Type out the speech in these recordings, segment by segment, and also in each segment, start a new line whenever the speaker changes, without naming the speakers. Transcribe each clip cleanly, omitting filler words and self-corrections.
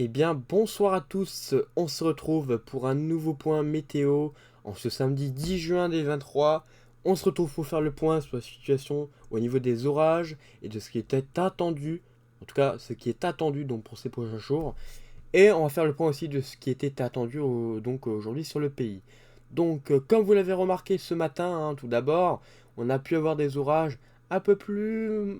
Eh bien, bonsoir à tous. On se retrouve pour un nouveau point météo en ce samedi 10 juin 2023. On se retrouve pour faire le point sur la situation au niveau des orages et de ce qui était attendu, en tout cas ce qui est attendu donc pour ces prochains jours. Et on va faire le point aussi de ce qui était attendu donc aujourd'hui sur le pays. Donc, comme vous l'avez remarqué ce matin, tout d'abord, on a pu avoir des orages un peu plus,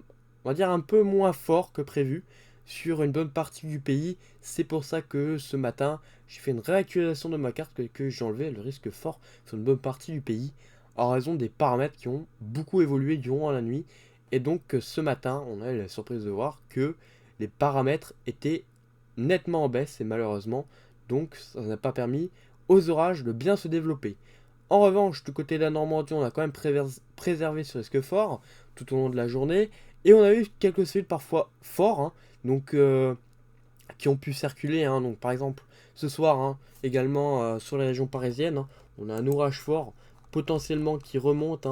on va dire un peu moins forts que prévu sur une bonne partie du pays. C'est pour ça que ce matin, j'ai fait une réactualisation de ma carte que j'ai enlevé le risque fort sur une bonne partie du pays en raison des paramètres qui ont beaucoup évolué durant la nuit. Et donc, ce matin, on a eu la surprise de voir que les paramètres étaient nettement en baisse et malheureusement, donc ça n'a pas permis aux orages de bien se développer. En revanche, du côté de la Normandie, on a quand même préservé ce risque fort tout au long de la journée et on a eu quelques cellules parfois forts, donc qui ont pu circuler. Donc par exemple, ce soir, également sur les régions parisiennes, on a un orage fort potentiellement qui remonte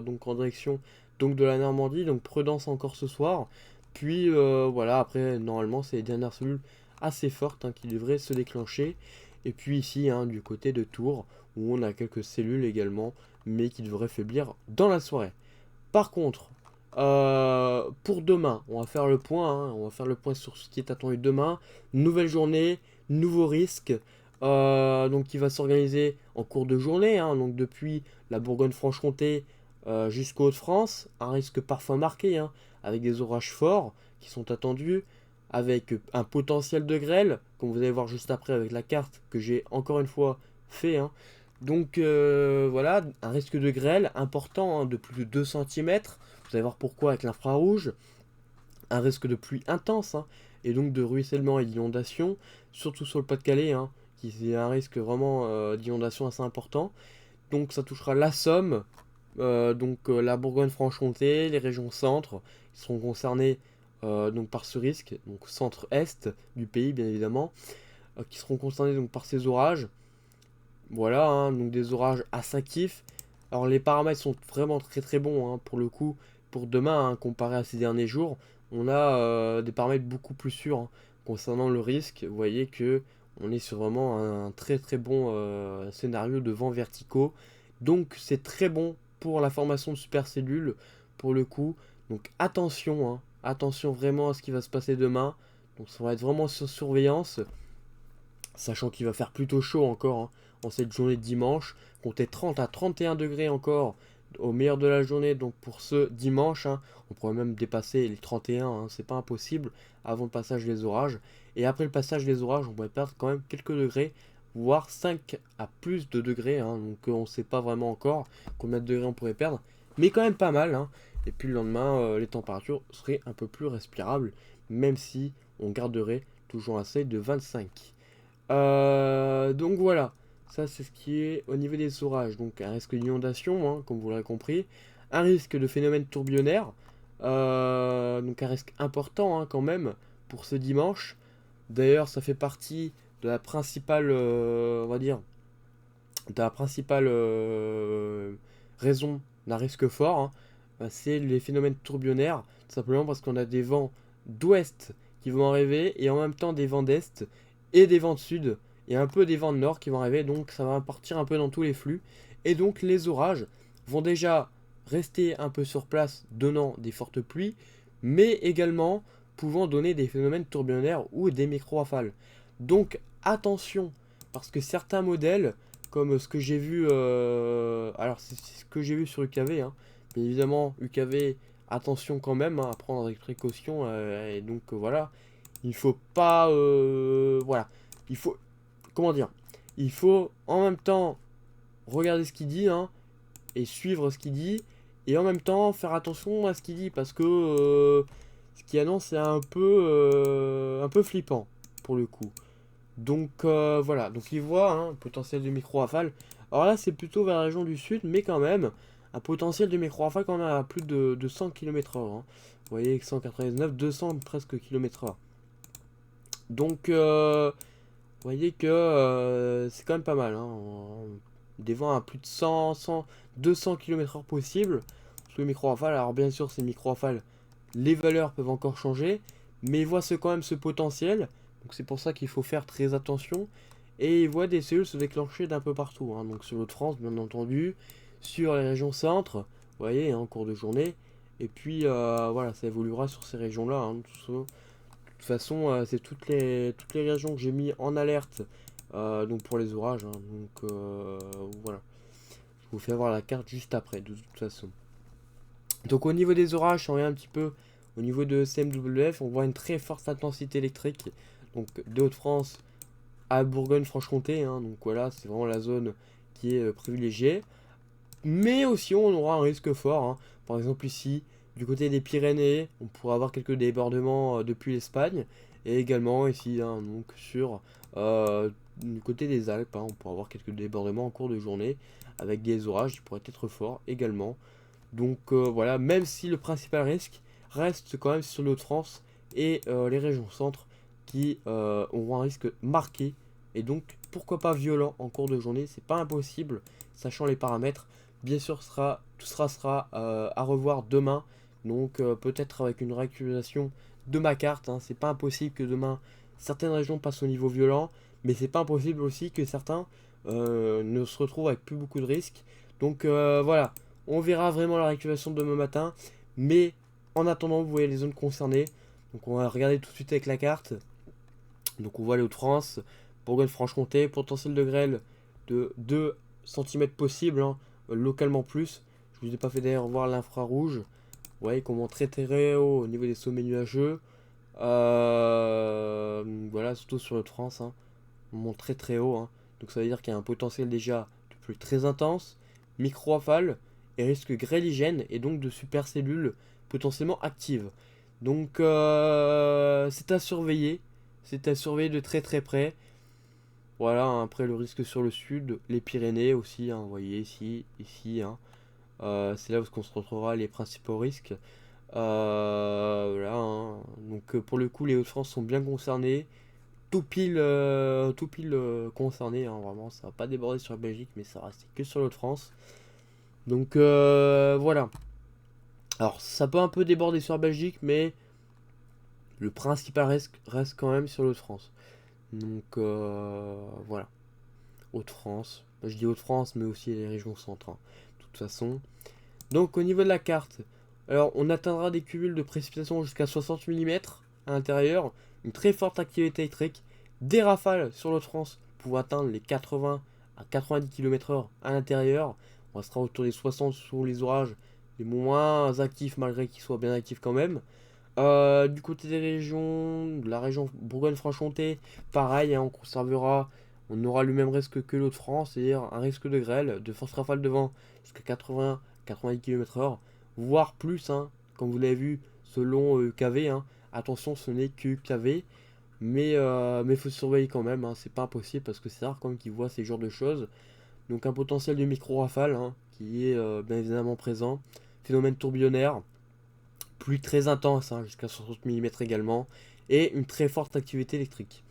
donc en direction donc de la Normandie, donc prudence encore ce soir. Puis voilà, après normalement c'est les dernières cellules assez fortes qui devraient se déclencher. Et puis ici, du côté de Tours, où on a quelques cellules également, mais qui devraient faiblir dans la soirée. Par contre, pour demain, on va faire le point. On va faire le point sur ce qui est attendu demain. Nouvelle journée, nouveau risque. Donc qui va s'organiser en cours de journée. Donc depuis la Bourgogne-Franche-Comté jusqu'aux Hauts-de-France. Un risque parfois marqué, avec des orages forts qui sont attendus, avec un potentiel de grêle, comme vous allez voir juste après avec la carte que j'ai encore une fois fait. Donc voilà, un risque de grêle important de plus de 2 cm. Vous allez voir pourquoi avec l'infrarouge. Un risque de pluie intense et donc de ruissellement et d'inondation, surtout sur le Pas-de-Calais, qui est un risque vraiment d'inondation assez important. Donc ça touchera la Somme, la Bourgogne-Franche-Comté, les régions centre, qui seront concernées donc par ce risque, donc centre-est du pays bien évidemment, qui seront concernés donc par ces orages. Voilà, donc des orages assez actifs. Alors les paramètres sont vraiment très très bons pour le coup. Pour demain, comparé à ces derniers jours, on a des paramètres beaucoup plus sûrs concernant le risque. Vous voyez que on est sur vraiment un très très bon scénario de vents verticaux. Donc c'est très bon pour la formation de supercellules pour le coup. Donc attention, attention vraiment à ce qui va se passer demain. Donc ça va être vraiment sur surveillance. Sachant qu'il va faire plutôt chaud encore en cette journée de dimanche. Comptez 30 à 31 degrés encore au meilleur de la journée. Donc pour ce dimanche, on pourrait même dépasser les 31, c'est pas impossible avant le passage des orages. Et après le passage des orages, on pourrait perdre quand même quelques degrés, voire 5 à plus de degrés. Donc on ne sait pas vraiment encore combien de degrés on pourrait perdre, mais quand même pas mal. Et puis le lendemain, les températures seraient un peu plus respirables, même si on garderait toujours un seuil de 25. Donc voilà, ça c'est ce qui est au niveau des orages. Donc un risque d'inondation, comme vous l'aurez compris, un risque de phénomène tourbillonnaire, donc un risque important quand même pour ce dimanche. D'ailleurs, ça fait partie de la principale, on va dire, de la principale raison d'un risque fort. C'est les phénomènes tourbillonnaires, tout simplement parce qu'on a des vents d'ouest qui vont arriver et en même temps des vents d'est et des vents de sud et un peu des vents de nord qui vont arriver, donc ça va partir un peu dans tous les flux. Et donc les orages vont déjà rester un peu sur place, donnant des fortes pluies, mais également pouvant donner des phénomènes tourbillonnaires ou des micro-rafales. Donc attention, parce que certains modèles, comme ce que j'ai vu, alors c'est ce que j'ai vu sur UKV, bien évidemment UKV, attention quand même à prendre avec précaution, et donc voilà, il faut pas, voilà, il faut, comment dire, il faut en même temps regarder ce qu'il dit, et suivre ce qu'il dit, et en même temps faire attention à ce qu'il dit, parce que ce qu'il annonce c'est un peu flippant, pour le coup. Donc voilà, donc il voit un potentiel de micro-rafale. Alors là c'est plutôt vers la région du sud, mais quand même, un potentiel de micro-rafale quand même à plus de 100 km/h. Vous voyez, 199, 200 presque km/h. Donc vous voyez que c'est quand même pas mal. Des vents à plus de 100, 200 km/h possible sous les micro-rafales. Alors bien sûr, ces micro-rafales, les valeurs peuvent encore changer, mais ils voient quand même ce potentiel Donc c'est pour ça qu'il faut faire très attention. Et il voit des cellules se déclencher d'un peu partout, hein. Donc sur le France, bien entendu, sur les régions centres, vous voyez, hein, en cours de journée. Et puis voilà, ça évoluera sur ces régions-là, hein. De toute façon, c'est toutes les régions que j'ai mis en alerte, donc pour les orages, hein. Donc voilà, je vous fais voir la carte juste après, de toute façon. Donc au niveau des orages, on regarde un petit peu au niveau de CMWF, on voit une très forte intensité électrique. Donc de Haute-France à Bourgogne-Franche-Comté, hein. Donc voilà, c'est vraiment la zone qui est privilégiée. Mais aussi on aura un risque fort, hein. Par exemple ici, du côté des Pyrénées, on pourra avoir quelques débordements depuis l'Espagne. Et également ici, hein, donc sur du côté des Alpes, hein, on pourra avoir quelques débordements en cours de journée avec des orages qui pourraient être forts également. Donc voilà, même si le principal risque reste quand même sur l'Hauts-de-France et les régions centres qui auront un risque marqué et donc pourquoi pas violent en cours de journée, c'est pas impossible, sachant les paramètres. Bien sûr, tout sera à revoir demain, donc peut-être avec une réactualisation de ma carte, hein. C'est pas impossible que demain certaines régions passent au niveau violent, mais c'est pas impossible aussi que certains ne se retrouvent avec plus beaucoup de risques. Donc voilà, on verra vraiment la réactivation de demain matin. Mais en attendant, vous voyez les zones concernées. Donc on va regarder tout de suite avec la carte. Donc on voit les Hauts-de-France, Bourgogne-Franche-Comté, potentiel de grêle de 2 cm possible, hein, localement plus. Je vous ai pas fait d'ailleurs voir l'infrarouge. Vous voyez qu'on monte très très haut au niveau des sommets nuageux. Voilà, surtout sur le France, hein, on monte très très haut, hein. Donc ça veut dire qu'il y a un potentiel déjà de pluie très intense, micro-rafale et risque grêligène et donc de supercellules potentiellement actives. Donc c'est à surveiller de très très près. Voilà, hein, après le risque sur le sud, les Pyrénées aussi, hein, vous voyez ici, hein. C'est là où on se retrouvera les principaux risques. Voilà, hein. Donc pour le coup, les Hauts-de-France sont bien concernés, tout pile concerné, hein, vraiment, ça va pas déborder sur la Belgique, mais ça reste que sur l'Hauts-de-France. Donc voilà. Alors ça peut un peu déborder sur la Belgique, mais le principal reste quand même sur l'Hauts-de-France. Donc voilà. Hauts-de-France. Je dis Hauts-de-France, mais aussi les régions centres, hein, de toute façon. Donc au niveau de la carte, alors on atteindra des cumuls de précipitations jusqu'à 60 mm à l'intérieur, une très forte activité électrique, des rafales sur l'Hauts-de-France pour atteindre les 80 à 90 km/h à l'intérieur. On restera autour des 60 sous les orages, les moins actifs malgré qu'ils soient bien actifs quand même. Du côté des régions, de la région Bourgogne-Franche-Comté, pareil, hein, on aura le même risque que l'Hauts-de-France, c'est-à-dire un risque de grêle, de fortes rafales de vent jusqu'à 80-90 km/h, voire plus, hein, comme vous l'avez vu, selon KV, hein. Attention, ce n'est que KV, mais il faut surveiller quand même, hein, c'est pas impossible parce que c'est rare quand même qu'ils voient ces genres de choses. Donc un potentiel de micro-rafale, hein, qui est bien évidemment présent. Phénomène tourbillonnaire, pluie très intense, hein, jusqu'à 60 mm également, et une très forte activité électrique.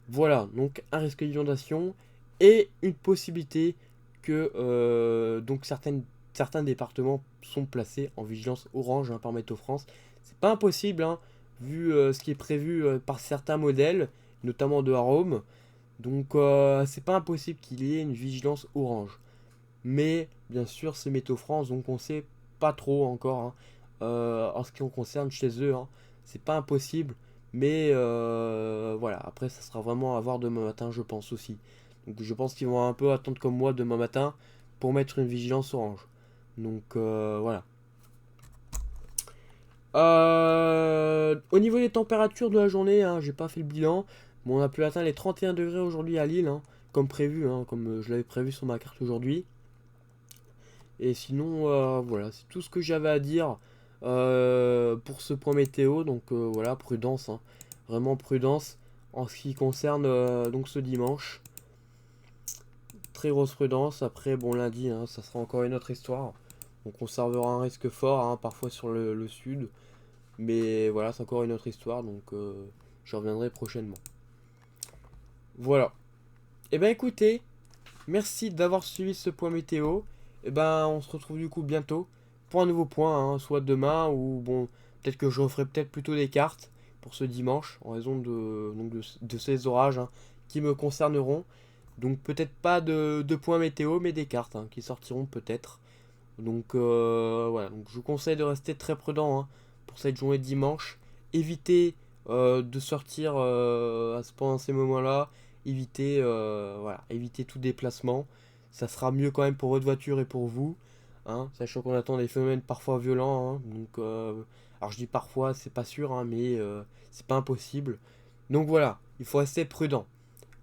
Voilà, donc un risque d'inondation et une possibilité que donc certains départements sont placés en vigilance orange, hein, par Météo France. C'est pas impossible, hein, vu ce qui est prévu par certains modèles, notamment de Arome. Donc c'est pas impossible qu'il y ait une vigilance orange. Mais bien sûr, c'est Météo France, donc on sait pas trop encore, hein, en ce qui concerne chez eux, hein. C'est pas impossible, mais voilà. Après, ça sera vraiment à voir demain matin, je pense aussi. Donc je pense qu'ils vont un peu attendre comme moi demain matin pour mettre une vigilance orange. Donc voilà. Au niveau des températures de la journée, hein, j'ai pas fait le bilan, mais on a pu atteindre les 31 degrés aujourd'hui à Lille, hein, comme prévu, hein, comme je l'avais prévu sur ma carte aujourd'hui. Et sinon, voilà, c'est tout ce que j'avais à dire pour ce point météo. Donc voilà, prudence, hein, vraiment prudence en ce qui concerne donc ce dimanche. Très grosse prudence. Après, bon, lundi, hein, ça sera encore une autre histoire. On conservera un risque fort, hein, parfois sur le sud. Mais voilà, c'est encore une autre histoire. Donc je reviendrai prochainement. Voilà. Et ben écoutez, merci d'avoir suivi ce point météo. Et ben on se retrouve du coup bientôt pour un nouveau point, hein, soit demain ou bon, peut-être que je referai peut-être plutôt des cartes pour ce dimanche, en raison de ces orages hein, qui me concerneront. Donc peut-être pas de points météo, mais des cartes hein, qui sortiront peut-être. Donc voilà, donc je vous conseille de rester très prudent hein, pour cette journée de dimanche. Évitez de sortir pendant ces moments-là. Évitez tout déplacement. Ça sera mieux quand même pour votre voiture et pour vous. Hein, sachant qu'on attend des phénomènes parfois violents. Hein, donc, alors je dis parfois, c'est pas sûr, hein, mais c'est pas impossible. Donc voilà, il faut rester prudent.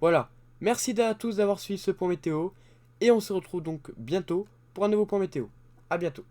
Voilà, merci à tous d'avoir suivi ce point météo. Et on se retrouve donc bientôt pour un nouveau point météo. A bientôt.